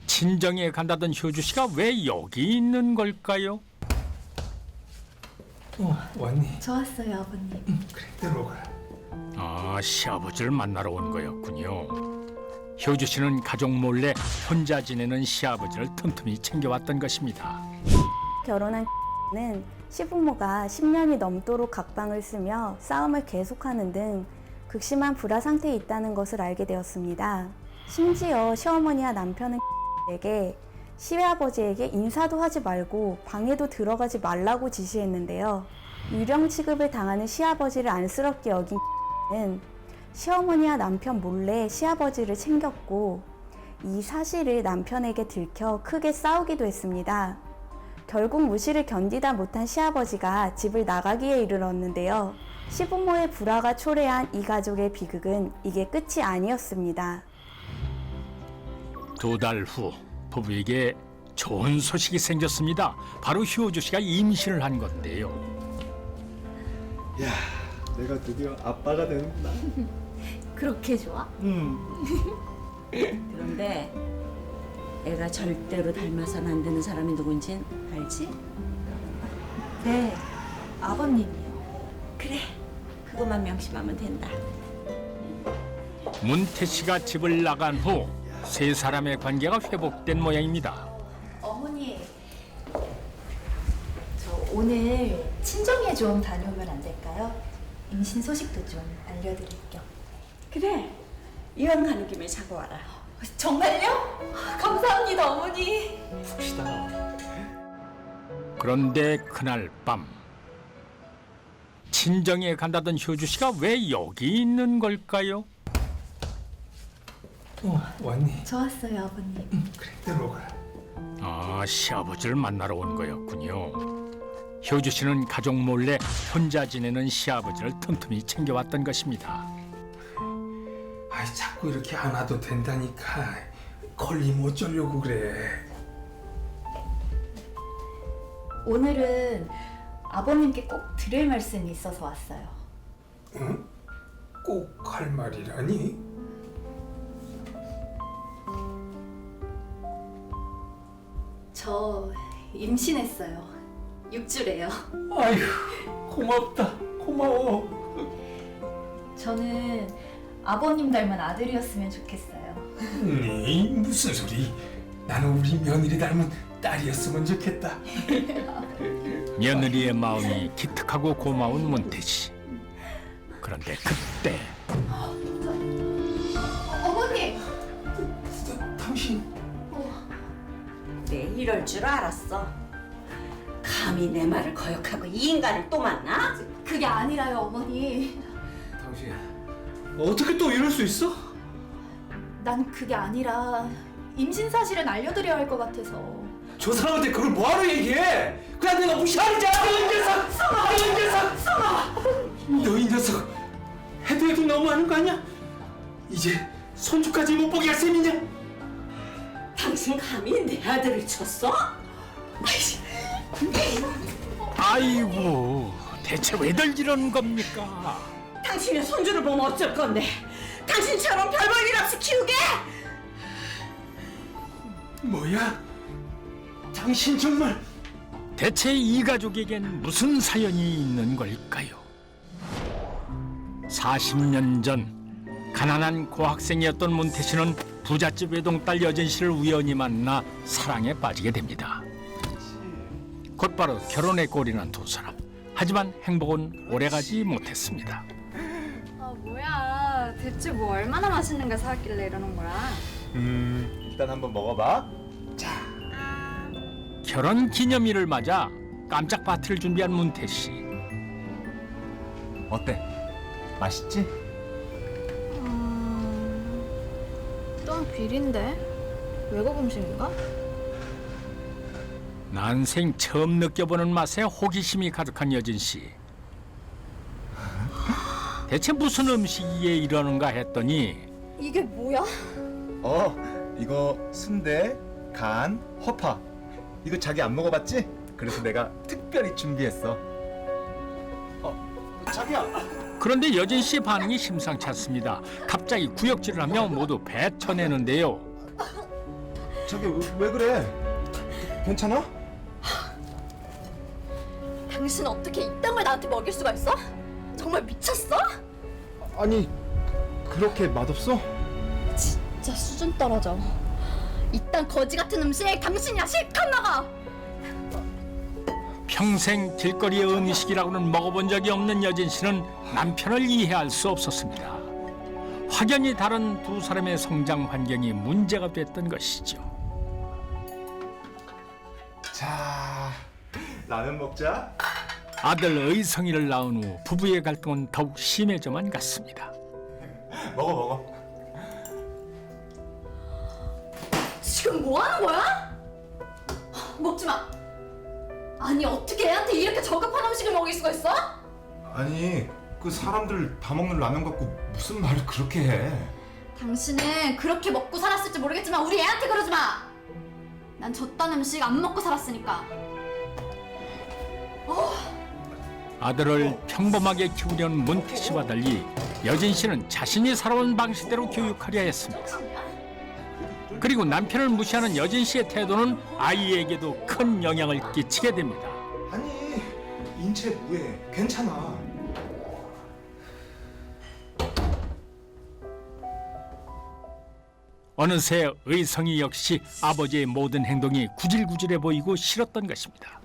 친정에 간다던 효주 씨가 왜 여기 있는 걸까요? 왔니? 좋았어요, 아버님. 그래, 들어가. 아, 시아버지를 만나러 온 거였군요. 효주 씨는 가족 몰래 혼자 지내는 시아버지를 틈틈이 챙겨왔던 것입니다. 결혼한 는 시부모가 10년이 넘도록 각방을 쓰며 싸움을 계속하는 등 극심한 불화 상태에 있다는 것을 알게 되었습니다. 심지어 시어머니와 남편은 에게 시아버지에게 인사도 하지 말고 방에도 들어가지 말라고 지시했는데요. 유령 취급을 당하는 시아버지를 안쓰럽게 여긴 는 시어머니와 남편 몰래 시아버지를 챙겼고 이 사실을 남편에게 들켜 크게 싸우기도 했습니다. 결국 무시를 견디다 못한 시아버지가 집을 나가기에 이르렀는데요. 시부모의 불화가 초래한 이 가족의 비극은 이게 끝이 아니었습니다. 2달 후 부부에게 좋은 소식이 생겼습니다. 바로 효주 씨가 임신을 한 건데요. 야, 내가 드디어 아빠가 되는구나. 그렇게 좋아? 그런데 애가 절대로 닮아서는 안 되는 사람이 누군진 알지? 네, 아버님이요. 그래, 그것만 명심하면 된다. 문태 씨가 집을 나간 후 세 사람의 관계가 회복된 모양입니다. 어머니, 저 오늘 친정에 좀 다녀오면 안 될까요? 임신 소식도 좀 알려드릴 겸. 그래, 이왕 가는 김에 자고 와라. 정말요? 감사합니다, 어머니. 그런데 그날 밤 친정에 간다던 효주 씨가 왜 여기 있는 걸까요? 왔니? 좋았어요, 아버님. 그래, 들어가. 아, 시아버지를 만나러 온 거였군요. 효주 씨는 가족 몰래 혼자 지내는 시아버지를 틈틈이 챙겨왔던 것입니다. 아이, 자꾸 이렇게 안 와도 된다니까. 걸리면 어쩌려고 그래. 오늘은 아버님께 꼭 드릴 말씀이 있어서 왔어요. 꼭 할 말이라니? 저 임신했어요. 6주래요. 아휴, 고맙다. 고마워. 저는 아버님 닮은 아들이었으면 좋겠어요. 네, 무슨 소리? 나는 우리 며느리 닮은 딸이었으면 좋겠다. 며느리의 마음이 기특하고 고마운 문태 씨. 그런데 그때 어머니! 당신 내 이럴 줄 알았어. 감히 내 말을 거역하고 이 인간을 또 만나? 그게 아니라요, 어머니. 당신 어떻게 또 이럴 수 있어? 난 그게 아니라 임신 사실은 알려드려야 할 것 같아서. 저 사람한테 그걸 뭐하러 얘기해? 그냥 내가 무시하잖아. 너 녀석! 너 녀석! 너 이 녀석 해도 너무하는 거 아니야? 이제 손주까지 못 보게 할 셈이냐? 당신 감히 내 아들을 쳤어? 아이고, 대체 왜들 이러는 겁니까? 당신의 손주를 보면 어쩔 건데 당신처럼 별볼일 없이 키우게? 뭐야? 당신 정말 대체 이 가족에겐 무슨 사연이 있는 걸까요? 40년 전 가난한 고학생이었던 문태 씨는 부잣집 외동딸 여진 씨를 우연히 만나 사랑에 빠지게 됩니다. 곧바로 결혼에 골인한 두 사람. 하지만 행복은 오래가지 못했습니다. 아 뭐야 대체 뭐 얼마나 맛있는 거 사왔길래 이러는 거야. 일단 한번 먹어봐. 결혼 기념일을 맞아 깜짝 파티를 준비한 문태 씨. 어때? 맛있지? 좀 비린데? 외국 음식인가? 난생 처음 느껴보는 맛에 호기심이 가득한 여진 씨. 대체 무슨 음식이기에 이러는가 했더니 이게 뭐야? 이거 순대, 간, 허파. 이거 자기 안 먹어봤지? 그래서 내가 특별히 준비했어. 자기야. 그런데 여진 씨의 반응이 심상치 않습니다. 갑자기 구역질을 하며 모두 뱉어내는데요. 저기 왜 그래? 괜찮아? 당신 어떻게 이딴 걸 나한테 먹일 수가 있어? 정말 미쳤어? 아니 그렇게 맛없어? 진짜 수준 떨어져. 이딴 거지 같은 음식 당신이야 실컷 먹어. 평생 길거리의 음식이라고는 먹어본 적이 없는 여진 씨는 남편을 이해할 수 없었습니다. 확연히 다른 두 사람의 성장 환경이 문제가 됐던 것이죠. 자, 라면 먹자. 아들 의성이를 낳은 후 부부의 갈등은 더욱 심해져만 갔습니다. 먹어. 지금 뭐 하는 거야? 먹지 마. 아니 어떻게 애한테 이렇게 저급한 음식을 먹일 수가 있어? 아니 그 사람들 다 먹는 라면 갖고 무슨 말을 그렇게 해? 당신은 그렇게 먹고 살았을지 모르겠지만 우리 애한테 그러지 마. 난 저딴 음식 안 먹고 살았으니까. 아들을 평범하게 키우려는 문태 씨와 달리 여진 씨는 자신이 살아온 방식대로 교육하려 했습니다. 그리고 남편을 무시하는 여진 씨의 태도는 아이에게도 큰 영향을 끼치게 됩니다. 아니 인체 무해 괜찮아. 어느새 의성이 역시 아버지의 모든 행동이 구질구질해 보이고 싫었던 것입니다.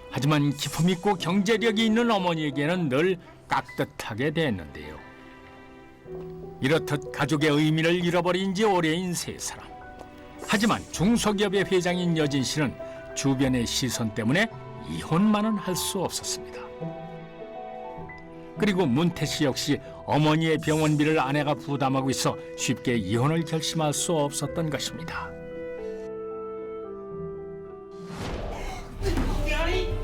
하지만 기품 있고 경제력이 있는 어머니에게는 늘 깍듯하게 됐는데요. 이렇듯 가족의 의미를 잃어버린 지 오래인 세 사람. 하지만 중소기업의 회장인 여진 씨는 주변의 시선 때문에 이혼만은 할 수 없었습니다. 그리고 문태 씨 역시 어머니의 병원비를 아내가 부담하고 있어 쉽게 이혼을 결심할 수 없었던 것입니다.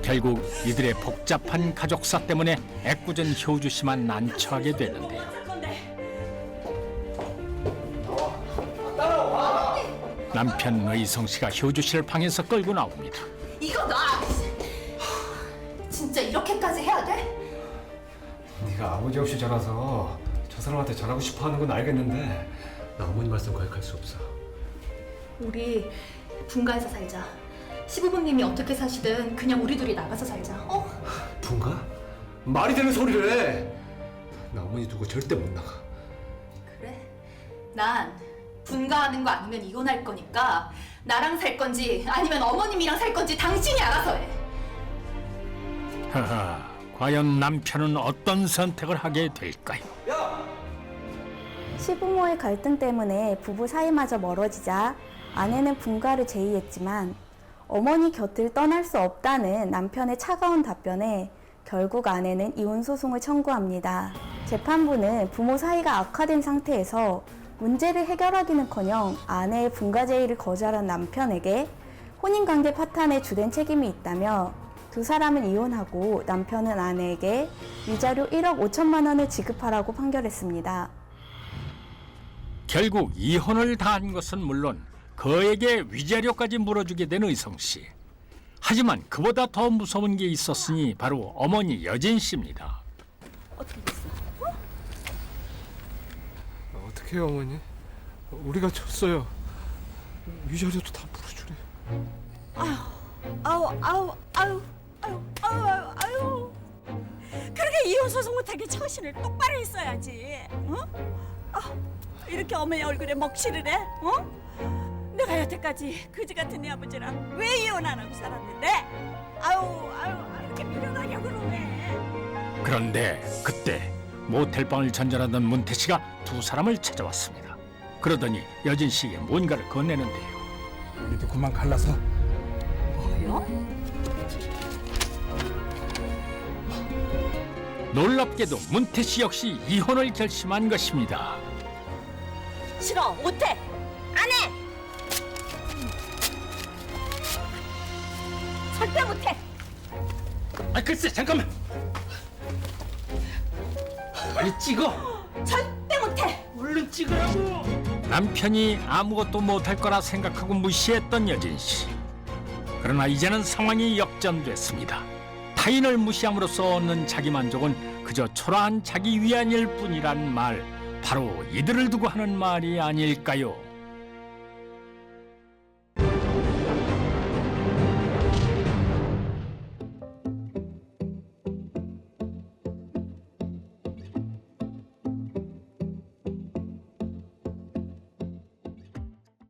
결국 이들의 복잡한 가족사 때문에 애꿎은 효주 씨만 난처하게 되는데요. 남편 의성 씨가 효주 씨를 방에서 끌고 나옵니다. 이거 놔. 진짜 이렇게까지 해야 돼? 네가 아버지 없이 자라서 저 사람한테 잘하고 싶어하는 건 알겠는데 나 어머니 말씀 거역할 수 없어. 우리 분가해서 살자. 시부모님이 어떻게 사시든 그냥 우리 둘이 나가서 살자. 어? 분가? 말이 되는 소리를 해. 나 어머니 두고 절대 못 나가. 그래? 난 분가하는 거 아니면 이혼할 거니까 나랑 살 건지 아니면 어머님이랑 살 건지 당신이 알아서 해. 하하, 과연 남편은 어떤 선택을 하게 될까요? 시부모의 갈등 때문에 부부 사이마저 멀어지자 아내는 분가를 제의했지만 어머니 곁을 떠날 수 없다는 남편의 차가운 답변에 결국 아내는 이혼 소송을 청구합니다. 재판부는 부모 사이가 악화된 상태에서 문제를 해결하기는커녕 아내의 분가 제의를 거절한 남편에게 혼인관계 파탄에 주된 책임이 있다며 두 사람은 이혼하고 남편은 아내에게 위자료 1억 5천만 원을 지급하라고 판결했습니다. 결국 이혼을 다한 것은 물론 그에게 위자료까지 물어주게 된 의성 씨. 하지만 그보다 더 무서운 게 있었으니 바로 어머니 여진 씨입니다. 어떻게 해요 어머니? 우리가 졌어요. 위자료도 다 물어주래. 아유. 그렇게 이혼 소송 못하게 처신을 똑바로 했어야지. 어? 이렇게 어머니 얼굴에 먹칠을 해? 내가 여태까지 그지 같은 네 아버지랑 왜 이혼 안 하고 살았는데? 아유, 이렇게 미련하냐고 왜? 그런데 그때 모텔방을 전전하던 문태 씨가 두 사람을 찾아왔습니다. 그러더니 여진 씨에게 뭔가를 건네는데요. 우리도 그만 갈라서. 뭐요? 놀랍게도 문태 씨 역시 이혼을 결심한 것입니다. 싫어, 못해, 안 해. 절대 못해. 글쎄 잠깐만. 빨리 찍어. 절대 못해. 얼른 찍으라고. 남편이 아무것도 못할 거라 생각하고 무시했던 여진 씨. 그러나 이제는 상황이 역전됐습니다. 타인을 무시함으로써 얻는 자기만족은 그저 초라한 자기 위안일 뿐이란 말, 바로 이들을 두고 하는 말이 아닐까요?